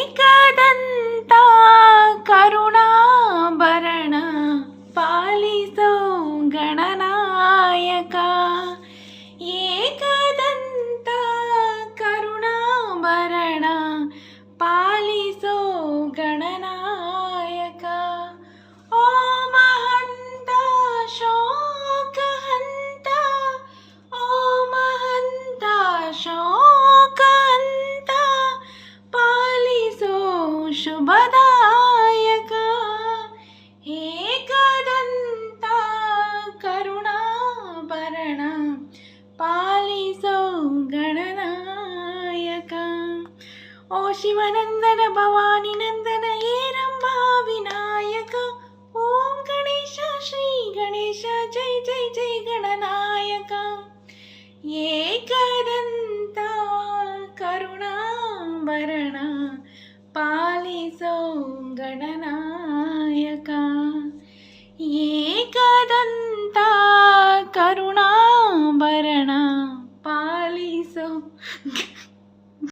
Ekadanta ಕರುಣಾಭರಣ ಪಾಲಿಸೋ Gananayaka. Ekadanta ಕರುಣಾಭರಣ ಪಾಲಿಸೋ Gananayaka. ಓ Mahanta ಶೋಕಹಂತ, ಓ Mahanta ಶೋಕಹಂತ ಪಾಲಿಸೋ ಶುಭದಾಯಕ. Ekadanta ಕರುಣಾಭರಣ ಪಾಲಿಸೋ Gananayaka. ಓ ಶಿವನಂದನ Bhavani ನಂದನ ಏರಂಬಾ Vinayaka. ಓಂ Ganesha Shri Ganesha ಜೈ ಜೈ ಜೈ Gananayaka. Ekadanta ಕರುಣಾಭರಣ ಪಾಲಿಸೋ Gananayaka. Ekadanta ಕರುಣಾಭರಣ ಪಾಲಿಸೋ